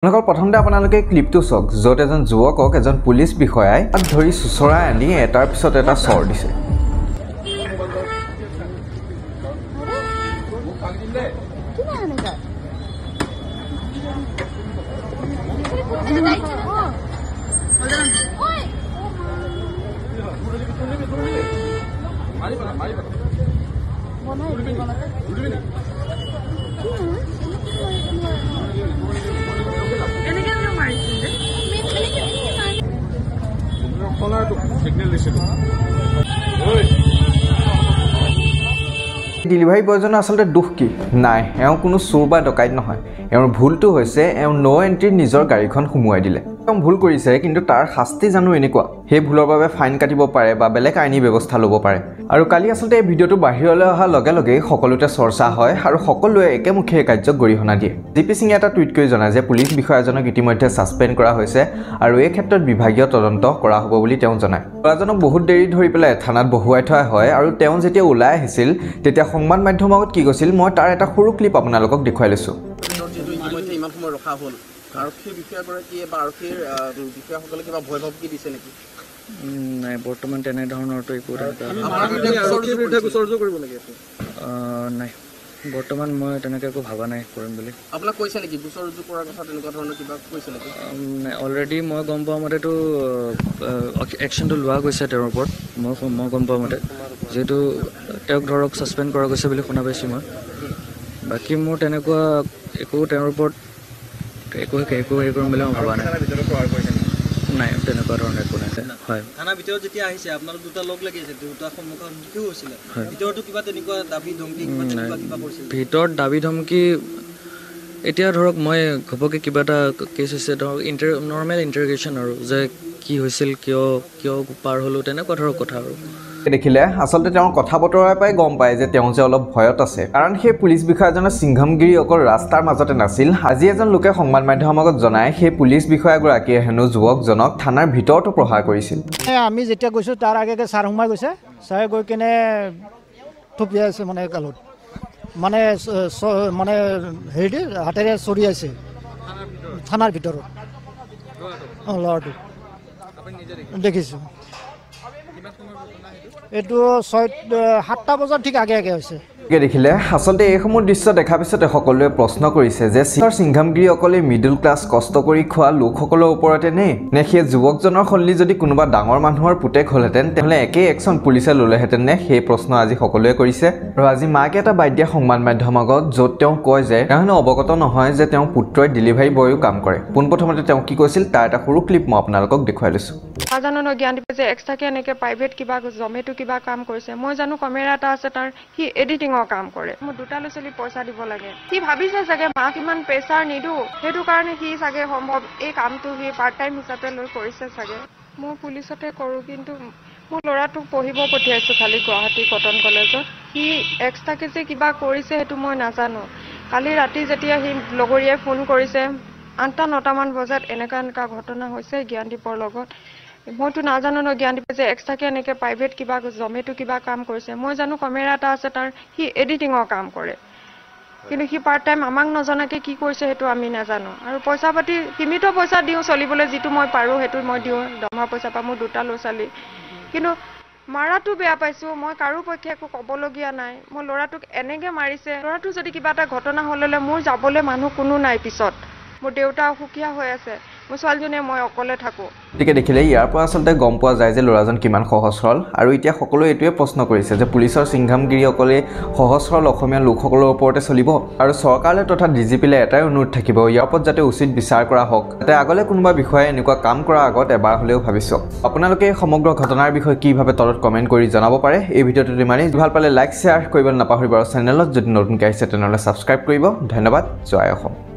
আপোনালোকৰ প্ৰথমতে আপোনালোকে ক্লিপটো চাওক য'ত এজন যুৱকক এজন পুলিচ বিষয়াই হাত ধৰি চুচৰাই আনি এটাৰ পিছত এটা চৰ দিছে। ডেলিভাৰী বয়জনৰ আচলতে দুখ কি নাই, এওঁ কোনো চোৰ বা ডকাইত নহয়। এওঁৰ ভুলটো হৈছে এওঁ নো এণ্ট্ৰিত নিজৰ গাড়ীখন সুমুৱাই দিলে। তেওঁ ভুল কৰিছে, কিন্তু তাৰ শাস্তি জানো এনেকুৱা? সেই ভুলৰ বাবে ফাইন কাটিব পাৰে বা বেলেগ আইনী ব্যৱস্থা ল'ব পাৰে। আৰু কালি আচলতে এই ভিডিঅ'টো বাহিৰলৈ অহাৰ লগে লগেই সকলোতে চৰ্চা হয় আৰু সকলোৱে একেমুখে এই কাৰ্যক গৰিহণা দিয়ে। জিপি সিঙে এটা টুইট কৰি জনায় যে পুলিচ বিষয়াজনক ইতিমধ্যে ছাছপেণ্ড কৰা হৈছে আৰু এই ক্ষেত্ৰত বিভাগীয় তদন্ত কৰা হ'ব বুলি তেওঁ জনায়। ল'ৰাজনক বহুত দেৰি ধৰি পেলাই থানাত বহুৱাই থোৱা হয় আৰু তেওঁ যেতিয়া ওলাই আহিছিল তেতিয়া সংবাদ মাধ্যমৰ আগত কি কৈছিল মই তাৰ এটা সৰু ক্লিপ আপোনালোকক দেখুৱাই লৈছোঁ। ইমান সময় ৰখা হ'ল, আৰক্ষী বিষয়াগৰাকীয়ে বা আৰক্ষীৰ বিষয়াসকলে কিবা ভয় ভাবুকি দিছে নেকি? নাই, বৰ্তমান তেনেধৰণৰতো একো নাই। বৰ্তমান মই তেনেকৈ একো ভবা নাই কৰিম বুলি। আপোনাক কৈছে নেকি গোচৰ ৰুজু কৰাৰ কথা, তেনেকুৱা ধৰণৰ কিবা কৈছে নেকি? নাই, অলৰেডি মই গম পোৱা মতেতো একশ্যনটো লোৱা গৈছে তেওঁৰ ওপৰত। মই গম পোৱা মতে যিহেতু তেওঁক ধৰক ছাছপেণ্ড কৰা গৈছে বুলি শুনা পাইছোঁ মই। বাকী মোৰ তেনেকুৱা একো তেওঁৰ ওপৰত একো হেৰি কৰিম বুলি মই ভবা নাই। নাই, তেনেকুৱা ধৰণৰ একো নাই। হয়, থানাৰ ভিতৰত যেতিয়া আহিছে আপোনালোক দুটা লগ লাগি আছে, দুটা সন্মুখীন হৈছিলে, ভিতৰতো কিবা তেনেকুৱা দাবী ধমকি কিবা কৰিছিল? ভিতৰত দাবী ধমকি এতিয়া ধৰক মই ঘপকৈ কিবা এটা কেছ হৈছে ধৰক নৰ্মেল ইণ্টাৰগেশ্যন আৰু যে কি হৈছিল, কিয় পাৰ হ'লোঁ, তেনেকুৱা ধৰক কথা আৰু। দেখিলে আচলতে তেওঁৰ কথা বতৰাৰ পৰাই গম পায় যে তেওঁ যে অলপ ভয়ত আছে, কাৰণ সেই পুলিচ বিষয়াজনৰ সিংঘমগিৰি অকল ৰাস্তাৰ মাজতে নাছিল। আজি এজন লোকে সংবাদ মাধ্যমৰ আগত জনায় সেই পুলিচ বিষয়াগৰাকীয়ে হেনো যুৱকজনক থানাৰ ভিতৰতো প্ৰহাৰ কৰিছিল। আমি যেতিয়া গৈছোঁ তাৰ আগে ছাৰ সোমাই গৈছে, ছাৰে গৈ কেনে থপিয়াই আছে মানে গালত, মানে হেৰি হাতেৰে চৰিয়াইছে থানাৰ ভিতৰত। ল'ৰাটো দেখিছোঁ। এইটো 7টা বজাৰ ঠিক আগে হৈছে। দেখিলে আচলতে এইসমূহ দৃশ্য দেখাৰ পিছতে সকলোৱে প্ৰশ্ন কৰিছে যে সিংঘমগিৰি অকলে মিডল ক্লাছ কষ্ট কৰি খোৱা লোকসকলৰ ওপৰতে নে সেই যুৱকজনৰ সলনি যদি কোনোবা ডাঙৰ মানুহৰ পুতেক হ'লহেঁতেন তেতিয়াহ'লে একেই একশ্যন পুলিচে ল'লেহেঁতেন নে? সেই প্ৰশ্ন আজি সকলোৱে কৰিছে। আৰু আজি মাকে এটা বাদ দিয়া সংবাদ মাধ্যমৰ আগত য'ত তেওঁ কয় যে তেওঁ হেনো অৱগত নহয় যে তেওঁৰ পুত্ৰই ডেলিভাৰী বয়ো কাম কৰে। পোনপ্ৰথমতে তেওঁ কি কৈছিল তাৰ এটা সৰু ক্লিপ মই আপোনালোকক দেখুৱাই লৈছোঁ। নাজানো ন জ্ঞান দিছে যে এক্সট্ৰাকে এনেকৈ প্ৰাইভেট কিবা জমেটো কিবা কাম কৰিছে। মই জানো কেমেৰা এটা আছে তাৰ, সি এডিটিঙৰ কাম কৰে। মোৰ দুটা ল'ৰা ছোৱালী পইচা দিব লাগে। সি ভাবিছে চাগে মাক ইমান প্ৰেছাৰ নিদো, সেইটো কাৰণে সি চাগে সম্ভৱ এই কামটো সি পাৰ্ট টাইম হিচাপে লৈ কৰিছে চাগে। মই পুলিচতে কৰোঁ, কিন্তু মোৰ ল'ৰাটোক পঢ়িব পঠিয়াইছোঁ খালি গুৱাহাটী কটন কলেজত। সি এক্সট্ৰাকে যে কিবা কৰিছে সেইটো মই নাজানো। কালি ৰাতি যেতিয়া সি লগৰীয়াই ফোন কৰিছে 8-9টামান বজাত এনেকুৱা ঘটনা হৈছে জ্ঞানদীপৰ লগত। মইতো নাজানো ন জ্ঞানদীপে যে এক্সট্ৰাকে এনেকৈ প্ৰাইভেট কিবা জমেটো কিবা কাম কৰিছে। মই জানো কেমেৰা এটা আছে তাৰ, সি এডিটিঙৰ কাম কৰে, কিন্তু সি পাৰ্ট টাইম আমাক নজনাকৈ কি কৰিছে সেইটো আমি নাজানো। আৰু পইচা পাতি সীমিত পইচা দিওঁ চলিবলৈ, যিটো মই পাৰোঁ সেইটো মই দিওঁ, দৰমহা পইচা পাওঁ। মোৰ দুটা ল'ৰা ছোৱালী, কিন্তু মাৰাটো বেয়া পাইছোঁ। মই কাৰো পক্ষে একো ক'বলগীয়া নাই। মোৰ ল'ৰাটোক এনেকৈ মাৰিছে, ল'ৰাটো যদি কিবা এটা ঘটনা হ'লে মোৰ যাবলৈ মানুহ কোনো নাই। পিছত মোৰ দেউতা অসুখীয়া হৈ আছে, মোৰ ছোৱালীজনীয়ে মই অকলে থাকোঁ। গতিকে দেখিলে ইয়াৰ পৰা আচলতে গম পোৱা যায় যে ল'ৰাজন কিমান সহজ সৰল। আৰু এতিয়া সকলোৱে এইটোৱে প্ৰশ্ন কৰিছে যে পুলিচৰ সিংঘমগিৰিসকলে সহজ সৰল অসমীয়া লোকসকলৰ ওপৰতে চলিব। আৰু চৰকাৰলৈ তথা DGPলৈ এটাই অনুৰোধ থাকিব, ইয়াৰ ওপৰত যাতে উচিত বিচাৰ কৰা হওক, যাতে আগলৈ কোনোবা বিষয়ে এনেকুৱা কাম কৰাৰ আগত এবাৰ হ'লেও ভাবি চাওক। আপোনালোকে এই সমগ্ৰ ঘটনাৰ বিষয়ে কি ভাবে তলত কমেণ্ট কৰি জনাব পাৰে। এই ভিডিঅ'টো ইমানেই। ভাল পালে লাইক শ্বেয়াৰ কৰিবলৈ নাপাহৰিব আৰু চেনেলত যদি নতুনকৈ আহিছে তেনেহ'লে ছাবস্ক্ৰাইব কৰিব। ধন্যবাদ। জয় অসম।